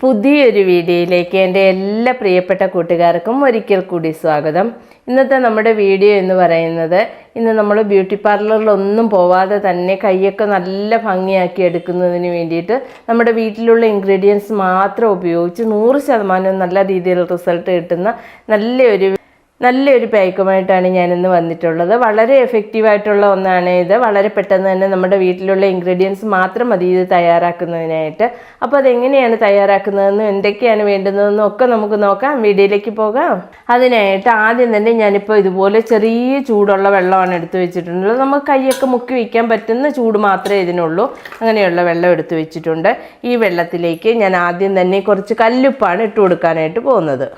പുതിയൊരു വീഡിയോയിലേക്ക് എൻ്റെ എല്ലാ പ്രിയപ്പെട്ട കൂട്ടുകാർക്കും ഒരിക്കൽ കൂടി സ്വാഗതം. ഇന്നത്തെ നമ്മുടെ വീഡിയോ എന്ന് പറയുന്നത്, ഇന്ന് നമ്മൾ ബ്യൂട്ടി പാർലറിലൊന്നും പോവാതെ തന്നെ കൈയൊക്കെ നല്ല ഭംഗിയാക്കി എടുക്കുന്നതിന് വേണ്ടിയിട്ട് നമ്മുടെ വീട്ടിലുള്ള ഇൻഗ്രീഡിയൻസ് മാത്രം ഉപയോഗിച്ച് 100% നല്ല രീതിയിൽ റിസൾട്ട് കിട്ടുന്ന നല്ലൊരു പാക്കുമായിട്ടാണ് ഞാനിന്ന് വന്നിട്ടുള്ളത്. വളരെ എഫക്റ്റീവായിട്ടുള്ള ഒന്നാണ് ഇത്. വളരെ പെട്ടെന്ന് തന്നെ നമ്മുടെ വീട്ടിലുള്ള ഇൻഗ്രീഡിയൻസ് മാത്രം മതി ഇത് തയ്യാറാക്കുന്നതിനായിട്ട്. അപ്പോൾ അതെങ്ങനെയാണ് തയ്യാറാക്കുന്നതെന്നും എന്തൊക്കെയാണ് വേണ്ടുന്നതെന്നും ഒക്കെ നമുക്ക് നോക്കാം. വീഡിയോയിലേക്ക് പോകാം. അതിനായിട്ട് ആദ്യം തന്നെ ഞാനിപ്പോൾ ഇതുപോലെ ചെറിയ ചൂടുള്ള വെള്ളമാണ് എടുത്തു വെച്ചിട്ടുള്ളത്. നമുക്ക് കൈയൊക്കെ മുക്കി വയ്ക്കാൻ പറ്റുന്ന ചൂട് മാത്രമേ ഇതിനുള്ളൂ. അങ്ങനെയുള്ള വെള്ളം എടുത്തു വെച്ചിട്ടുണ്ട്. ഈ വെള്ളത്തിലേക്ക് ഞാൻ ആദ്യം തന്നെ കുറച്ച് കല്ലുപ്പാണ് ഇട്ട് കൊടുക്കാനായിട്ട് പോകുന്നത്.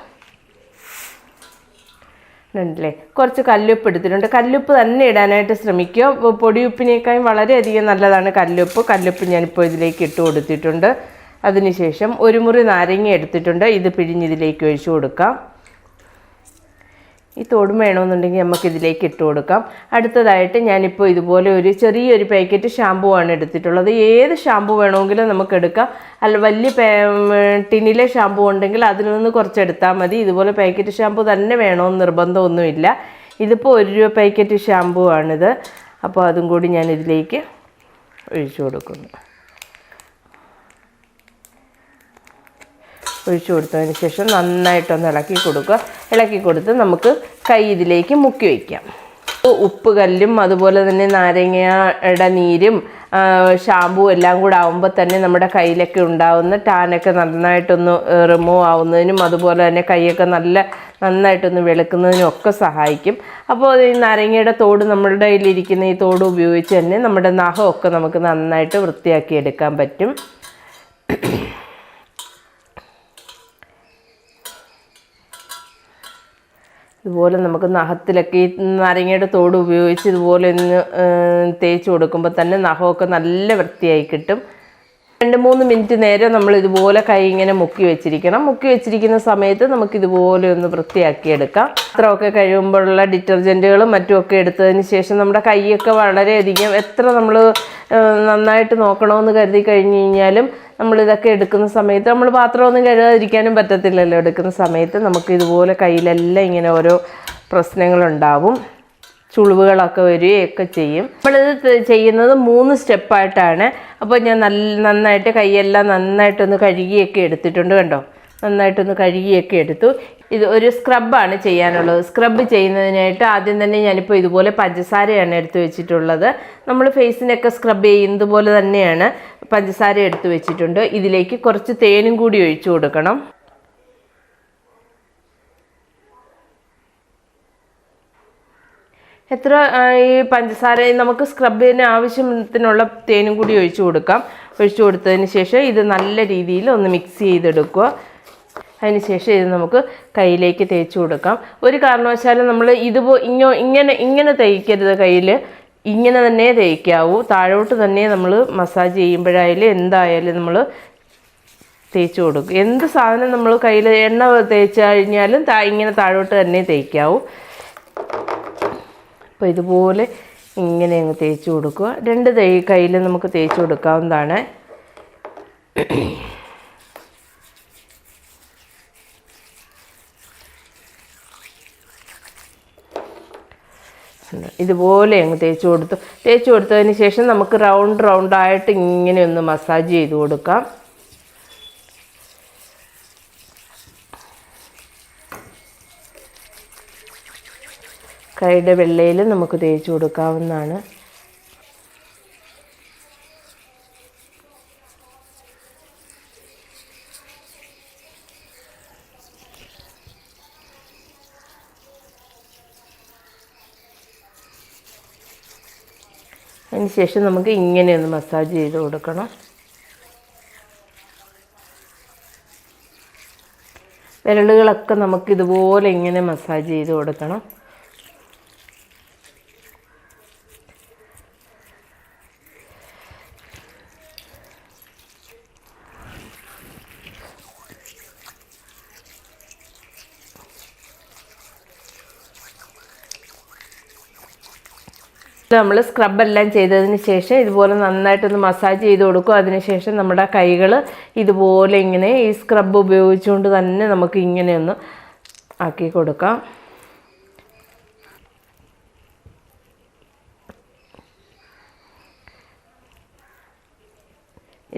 ല്ലേ കുറച്ച് കല്ലുപ്പ് എടുത്തിട്ടുണ്ട്. കല്ലുപ്പ് തന്നെ ഇടാനായിട്ട് ശ്രമിക്കുക. പൊടിയുപ്പിനേക്കാളും വളരെയധികം നല്ലതാണ് കല്ലുപ്പ് ഞാനിപ്പോൾ ഇതിലേക്ക് ഇട്ട് കൊടുത്തിട്ടുണ്ട്. അതിനുശേഷം ഒരു മുറി നാരങ്ങ എടുത്തിട്ടുണ്ട്. ഇത് പിഴിഞ്ഞിതിലേക്ക് ഒഴിച്ചു കൊടുക്കാം. ഈ തോടും വേണമെന്നുണ്ടെങ്കിൽ നമുക്ക് ഇതിലേക്ക് ഇട്ട് കൊടുക്കാം. അടുത്തതായിട്ട് ഞാനിപ്പോൾ ഇതുപോലെ ഒരു ചെറിയൊരു പാക്കറ്റ് ഷാമ്പു ആണ് എടുത്തിട്ടുള്ളത്. ഏത് ഷാമ്പു വേണമെങ്കിലും നമുക്ക് എടുക്കാം. അല്ല, വലിയ ടിന്നിലെ ഷാമ്പു ഉണ്ടെങ്കിൽ അതിൽ നിന്ന് കുറച്ചെടുത്താൽ മതി. ഇതുപോലെ പാക്കറ്റ് ഷാമ്പു തന്നെ വേണമെന്ന് നിർബന്ധമൊന്നുമില്ല. ഇതിപ്പോൾ 1 രൂപ പാക്കറ്റ് ഷാമ്പു ആണിത്. അപ്പോൾ അതും കൂടി ഞാൻ ഇതിലേക്ക് ഒഴിച്ചു കൊടുക്കുന്നു. ഒഴിച്ചു കൊടുത്തതിന് ശേഷം നന്നായിട്ടൊന്ന് ഇളക്കി കൊടുക്കുക. ഇളക്കി കൊടുത്ത് നമുക്ക് കൈ ഇതിലേക്ക് മുക്കി വയ്ക്കാം. ഉപ്പ് കല്ലും അതുപോലെ തന്നെ നാരങ്ങയുടെ നീരും ഷാമ്പൂ എല്ലാം കൂടെ ആകുമ്പോൾ തന്നെ നമ്മുടെ കയ്യിലൊക്കെ ഉണ്ടാവുന്ന ടാനൊക്കെ നന്നായിട്ടൊന്ന് റിമൂവ് ആവുന്നതിനും അതുപോലെ തന്നെ കൈയൊക്കെ നന്നായിട്ടൊന്ന് വെളുക്കുന്നതിനും ഒക്കെ സഹായിക്കും. അപ്പോൾ ഈ നാരങ്ങയുടെ തോട് നമ്മളുടെ കയ്യിലിരിക്കുന്ന ഈ തോട് ഉപയോഗിച്ച് തന്നെ നമ്മുടെ നഖമൊക്കെ നമുക്ക് നന്നായിട്ട് വൃത്തിയാക്കി എടുക്കാൻ പറ്റും. ഇതുപോലെ നമുക്ക് നഖത്തിലൊക്കെ ഈ നാരങ്ങയുടെ തോട് ഉപയോഗിച്ച് ഇതുപോലെ ഒന്ന് തേച്ച് കൊടുക്കുമ്പോൾ തന്നെ നഖമൊക്കെ നല്ല വൃത്തിയായി കിട്ടും. 2-3 മിനിറ്റ് നേരം നമ്മൾ ഇതുപോലെ കൈ ഇങ്ങനെ മുക്കി വെച്ചിരിക്കുന്ന സമയത്ത് നമുക്കിതുപോലെ ഒന്ന് വൃത്തിയാക്കിയെടുക്കാം. പാത്രമൊക്കെ കഴിയുമ്പോഴുള്ള ഡിറ്റർജൻറ്റുകളും മറ്റുമൊക്കെ എടുത്തതിന് ശേഷം നമ്മുടെ കൈയൊക്കെ വളരെയധികം എത്ര നമ്മൾ നന്നായിട്ട് നോക്കണമെന്ന് കരുതി കഴിഞ്ഞ് കഴിഞ്ഞാലും നമ്മളിതൊക്കെ എടുക്കുന്ന സമയത്ത് നമ്മൾ പാത്രമൊന്നും കഴുകാതിരിക്കാനും പറ്റത്തില്ലല്ലോ. എടുക്കുന്ന സമയത്ത് നമുക്ക് ഇതുപോലെ കയ്യിലെല്ലാം ഇങ്ങനെ ഓരോ പ്രശ്നങ്ങളുണ്ടാവും. ചുളിവുകളൊക്കെ വരികയൊക്കെ ചെയ്യും. നമ്മളിത് ചെയ്യുന്നത് 3 സ്റ്റെപ്പായിട്ടാണ്. അപ്പോൾ ഞാൻ നന്നായിട്ട് കൈയെല്ലാം നന്നായിട്ടൊന്ന് കഴുകിയൊക്കെ എടുത്തിട്ടുണ്ട്. കണ്ടോ, നന്നായിട്ടൊന്ന് കഴുകിയൊക്കെ എടുത്തു. ഇത് ഒരു സ്ക്രബാണ് ചെയ്യാനുള്ളത്. സ്ക്രബ് ചെയ്യുന്നതിനായിട്ട് ആദ്യം തന്നെ ഞാനിപ്പോൾ ഇതുപോലെ പഞ്ചസാരയാണ് എടുത്തു വെച്ചിട്ടുള്ളത്. നമ്മൾ ഫേസിനൊക്കെ സ്ക്രബ് ചെയ്യുന്നത് പോലെ തന്നെയാണ് പഞ്ചസാര എടുത്തു വെച്ചിട്ടുണ്ട്. ഇതിലേക്ക് കുറച്ച് തേനും കൂടി ഒഴിച്ചു കൊടുക്കണം. എത്ര ഈ പഞ്ചസാര നമുക്ക് സ്ക്രബിന് ആവശ്യത്തിനുള്ള തേനും കൂടി ഒഴിച്ചു കൊടുക്കാം. ഒഴിച്ചു കൊടുത്തതിന് ശേഷം ഇത് നല്ല രീതിയിൽ ഒന്ന് മിക്സ് ചെയ്തെടുക്കുക. അതിന് ശേഷം ഇത് നമുക്ക് കയ്യിലേക്ക് തേച്ച് കൊടുക്കാം. ഒരു കാരണവശാലും നമ്മൾ ഇങ്ങനെ തേക്കരുത്. കയ്യിൽ ഇങ്ങനെ തന്നെ തേക്കാവൂ. താഴോട്ട് തന്നെ നമ്മൾ മസാജ് ചെയ്യുമ്പോഴായാലും എന്തായാലും നമ്മൾ തേച്ച് കൊടുക്കും. എന്ത് സാധനം നമ്മൾ കയ്യിൽ എണ്ണ തേച്ച് കഴിഞ്ഞാലും ഇങ്ങനെ താഴോട്ട് തന്നെ തേക്കാവൂ. അപ്പോൾ ഇതുപോലെ ഇങ്ങനെ അങ്ങ് തേച്ച് കൊടുക്കുക. 2 കയ്യിൽ നമുക്ക് തേച്ച് കൊടുക്കാവുന്നതാണ്. ഇതുപോലെ അങ്ങ് തേച്ച് കൊടുത്തതിന് ശേഷം നമുക്ക് റൗണ്ടായിട്ട് ഇങ്ങനെ ഒന്ന് മസാജ് ചെയ്ത് കൊടുക്കാം. കൈയുടെ വെള്ളയിൽ നമുക്ക് തേച്ച് കൊടുക്കാവുന്നതാണ്. അതിന് ശേഷം നമുക്ക് ഇങ്ങനെ ഒന്ന് മസാജ് ചെയ്ത് കൊടുക്കണം. വിരലുകളൊക്കെ നമുക്കിതുപോലെ ഇങ്ങനെ മസാജ് ചെയ്ത് കൊടുക്കണം. നമ്മൾ സ്ക്രബെല്ലാം ചെയ്തതിന് ശേഷം ഇതുപോലെ നന്നായിട്ടൊന്ന് മസാജ് ചെയ്ത് കൊടുക്കും. അതിനുശേഷം നമ്മുടെ കൈകൾ ഇതുപോലെ ഇങ്ങനെ ഈ സ്ക്രബ് ഉപയോഗിച്ചുകൊണ്ട് തന്നെ നമുക്ക് ഇങ്ങനെയൊന്ന് ആക്കി കൊടുക്കാം.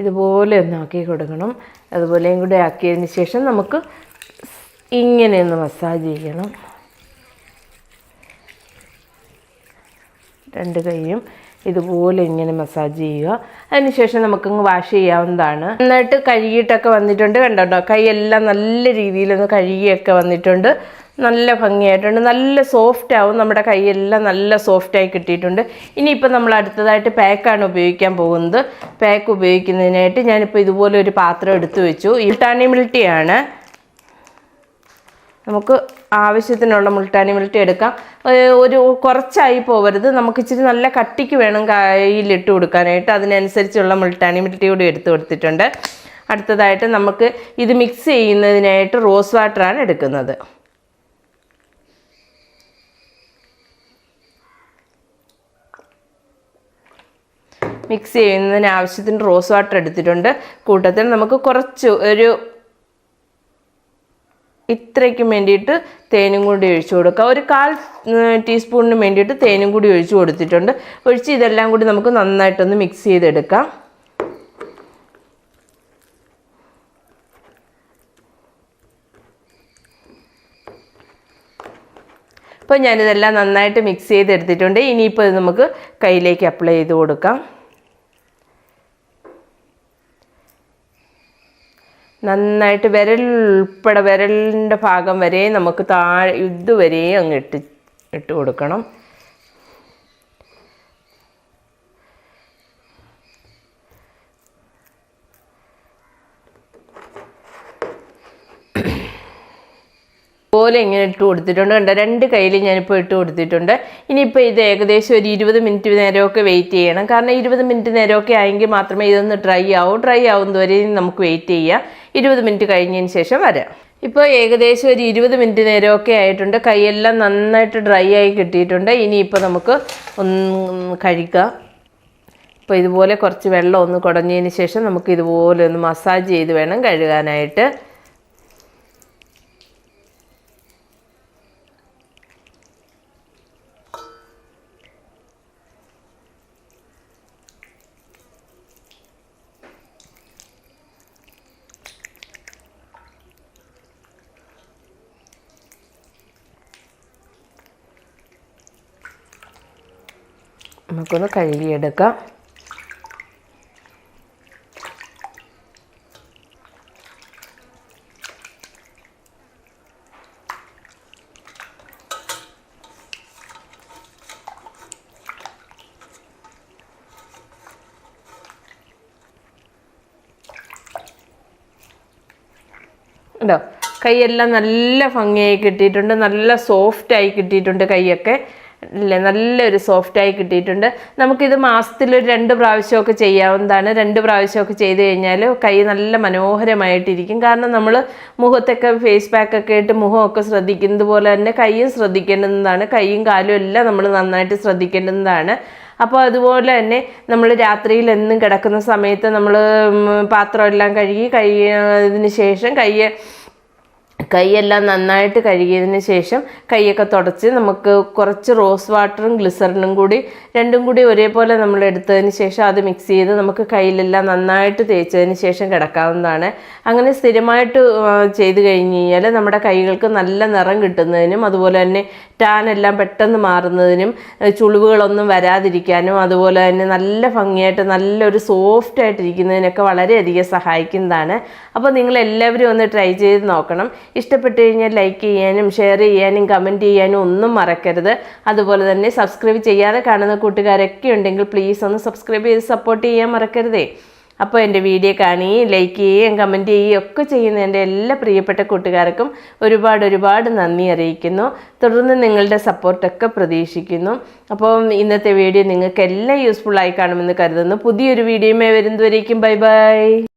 ഇതുപോലെ ഒന്ന് ആക്കി കൊടുക്കണം. അതുപോലെയും കൂടെ ആക്കിയതിന് ശേഷം നമുക്ക് ഇങ്ങനെയൊന്ന് മസാജ് ചെയ്യണം. രണ്ട് കൈയും ഇതുപോലെ ഇങ്ങനെ മസാജ് ചെയ്യുക. അതിനുശേഷം നമുക്കങ്ങ് വാഷ് ചെയ്യാവുന്നതാണ്. നന്നായിട്ട് കഴുകിയിട്ടൊക്കെ വന്നിട്ടുണ്ട്. കണ്ടോ, കൈയെല്ലാം നല്ല രീതിയിലൊന്ന് കഴുകിയൊക്കെ വന്നിട്ടുണ്ട്. നല്ല ഭംഗിയായിട്ടുണ്ട്. നല്ല സോഫ്റ്റ് ആവും. നമ്മുടെ കൈയെല്ലാം നല്ല സോഫ്റ്റായി കിട്ടിയിട്ടുണ്ട്. ഇനിയിപ്പോൾ നമ്മൾ അടുത്തതായിട്ട് പാക്കാണ് ഉപയോഗിക്കാൻ പോകുന്നത്. പാക്ക് ഉപയോഗിക്കുന്നതിനായിട്ട് ഞാനിപ്പോൾ ഇതുപോലെ ഒരു പാത്രം എടുത്തു വെച്ചു. മുൾട്ടാനി മിൽട്ടിയാണ്. നമുക്ക് ആവശ്യത്തിനുള്ള മുൾട്ടാനി മിൽട്ടി എടുക്കാം. ഒരു കുറച്ചായി പോകരുത്. നമുക്ക് ഇച്ചിരി നല്ല കട്ടിക്ക് വേണം കയ്യിലിട്ട് കൊടുക്കാനായിട്ട്. അതിനനുസരിച്ചുള്ള മുൾട്ടാനി മിൽട്ടി കൂടി എടുത്തു കൊടുത്തിട്ടുണ്ട്. അടുത്തതായിട്ട് നമുക്ക് ഇത് മിക്സ് ചെയ്യുന്നതിനായിട്ട് റോസ് വാട്ടറാണ് എടുക്കുന്നത്. മിക്സ് ചെയ്യുന്നതിന് ആവശ്യത്തിന് റോസ് വാട്ടർ എടുത്തിട്ടുണ്ട്. കൂട്ടത്തിൽ നമുക്ക് കുറച്ച് ഒരു ഇത്രയ്ക്കും വേണ്ടിയിട്ട് തേനും കൂടി ഒഴിച്ചു കൊടുക്കുക. ഒരു 1/4 ടീസ്പൂണിന് വേണ്ടിയിട്ട് തേനും കൂടി ഒഴിച്ചു കൊടുത്തിട്ടുണ്ട്. ഒഴിച്ച് ഇതെല്ലാം കൂടി നമുക്ക് നന്നായിട്ടൊന്ന് മിക്സ് ചെയ്തെടുക്കാം. ഇപ്പോൾ ഞാനിതെല്ലാം നന്നായിട്ട് മിക്സ് ചെയ്തെടുത്തിട്ടുണ്ട്. ഇനിയിപ്പോൾ ഇത് നമുക്ക് കയ്യിലേക്ക് അപ്ലൈ ചെയ്ത് കൊടുക്കാം. നന്നായിട്ട് ഉൾപ്പെടെ വിരലിൻ്റെ ഭാഗം വരെ നമുക്ക് ഇതുവരെ അങ്ങ് ഇട്ട് കൊടുക്കണം. പോലെ ഇങ്ങനെ ഇട്ട് കൊടുത്തിട്ടുണ്ട്. കണ്ടോ, രണ്ട് കയ്യിൽ ഞാനിപ്പോൾ ഇട്ട് കൊടുത്തിട്ടുണ്ട്. ഇനിയിപ്പോൾ ഇത് ഏകദേശം ഒരു 20 മിനിറ്റ് നേരമൊക്കെ വെയിറ്റ് ചെയ്യണം. കാരണം 20 മിനിറ്റ് നേരമൊക്കെ ആയെങ്കിൽ മാത്രമേ ഇതൊന്ന് ഡ്രൈ ആവുന്നതുവരെ നമുക്ക് വെയിറ്റ് ചെയ്യാം. 20 മിനിറ്റ് കഴിഞ്ഞതിന് ശേഷം വരാം. ഇപ്പോൾ ഏകദേശം ഒരു 20 മിനിറ്റ് നേരമൊക്കെ ആയിട്ടുണ്ട്. കൈയെല്ലാം നന്നായിട്ട് ഡ്രൈ ആയി കിട്ടിയിട്ടുണ്ട്. ഇനിയിപ്പോൾ നമുക്ക് ഒന്ന് കഴുകാം. ഇപ്പോൾ ഇതുപോലെ കുറച്ച് വെള്ളം ഒന്ന് കുടഞ്ഞതിന് ശേഷം നമുക്ക് ഇതുപോലെ ഒന്ന് മസാജ് ചെയ്ത് വേണം കഴുകാനായിട്ട്. നമുക്കൊന്ന് കഴുകിയെടുക്കാം. ഉണ്ടോ, കൈയെല്ലാം നല്ല ഭംഗിയായി കിട്ടിയിട്ടുണ്ട്. നല്ല സോഫ്റ്റായി കിട്ടിയിട്ടുണ്ട്. കൈയൊക്കെ അല്ലേ, നല്ലൊരു സോഫ്റ്റായി കിട്ടിയിട്ടുണ്ട്. നമുക്കിത് മാസത്തിലൊരു 2 പ്രാവശ്യമൊക്കെ ചെയ്യാവുന്നതാണ്. 2 പ്രാവശ്യമൊക്കെ ചെയ്ത് കഴിഞ്ഞാൽ കൈ നല്ല മനോഹരമായിട്ടിരിക്കും. കാരണം നമ്മൾ മുഖത്തൊക്കെ ഫേസ് പാക്കൊക്കെ ഇട്ട് മുഖമൊക്കെ ശ്രദ്ധിക്കുന്നത് പോലെ തന്നെ കൈയും ശ്രദ്ധിക്കേണ്ടുന്നതാണ്. കൈയും കാലും എല്ലാം നമ്മൾ നന്നായിട്ട് ശ്രദ്ധിക്കേണ്ടുന്നതാണ്. അപ്പോൾ അതുപോലെ തന്നെ നമ്മൾ രാത്രിയിൽ എന്നും കിടക്കുന്ന സമയത്ത് നമ്മൾ പാത്രമെല്ലാം കഴുകി ഇതിന് ശേഷം കൈയെല്ലാം നന്നായിട്ട് കഴുകിയതിന് ശേഷം കൈയൊക്കെ തുടച്ച് നമുക്ക് കുറച്ച് റോസ് വാട്ടറും ഗ്ലിസറിനും കൂടി രണ്ടും കൂടി ഒരേപോലെ നമ്മൾ എടുത്തതിന് ശേഷം അത് മിക്സ് ചെയ്ത് നമുക്ക് കയ്യിലെല്ലാം നന്നായിട്ട് തേച്ചതിന് ശേഷം കിടക്കാവുന്നതാണ്. അങ്ങനെ സ്ഥിരമായിട്ട് ചെയ്ത് കഴിഞ്ഞ് കഴിഞ്ഞാൽ നമ്മുടെ കൈകൾക്ക് നല്ല നിറം കിട്ടുന്നതിനും അതുപോലെ തന്നെ ടാൻ എല്ലാം പെട്ടെന്ന് മാറുന്നതിനും ചുളിവുകളൊന്നും വരാതിരിക്കാനും അതുപോലെ തന്നെ നല്ല ഭംഗിയായിട്ട് നല്ലൊരു സോഫ്റ്റായിട്ടിരിക്കുന്നതിനൊക്കെ വളരെയധികം സഹായിക്കുന്നതാണ്. അപ്പോൾ നിങ്ങളെല്ലാവരും ഒന്ന് ട്രൈ ചെയ്ത് നോക്കണം. ഇഷ്ടപ്പെട്ടു കഴിഞ്ഞാൽ ലൈക്ക് ചെയ്യാനും ഷെയർ ചെയ്യാനും കമൻറ്റ് ചെയ്യാനും ഒന്നും മറക്കരുത്. അതുപോലെ തന്നെ സബ്സ്ക്രൈബ് ചെയ്യാതെ കാണുന്ന കൂട്ടുകാരൊക്കെ ഉണ്ടെങ്കിൽ പ്ലീസ് ഒന്ന് സബ്സ്ക്രൈബ് ചെയ്ത് സപ്പോർട്ട് ചെയ്യാൻ മറക്കരുതേ. അപ്പോൾ എൻ്റെ വീഡിയോ കാണുകയും ലൈക്ക് ചെയ്യുകയും കമൻറ്റ് ചെയ്യുകയും ഒക്കെ ചെയ്യുന്ന എൻ്റെ എല്ലാ പ്രിയപ്പെട്ട കൂട്ടുകാർക്കും ഒരുപാട് നന്ദി അറിയിക്കുന്നു. തുടർന്ന് നിങ്ങളുടെ സപ്പോർട്ടൊക്കെ പ്രതീക്ഷിക്കുന്നു. അപ്പോൾ ഇന്നത്തെ വീഡിയോ നിങ്ങൾക്ക് എല്ലാം യൂസ്ഫുള്ളായി കാണുമെന്ന് കരുതുന്നു. പുതിയൊരു വീഡിയോയുമായി വരുന്നതുവരേക്കും ബൈ ബൈ.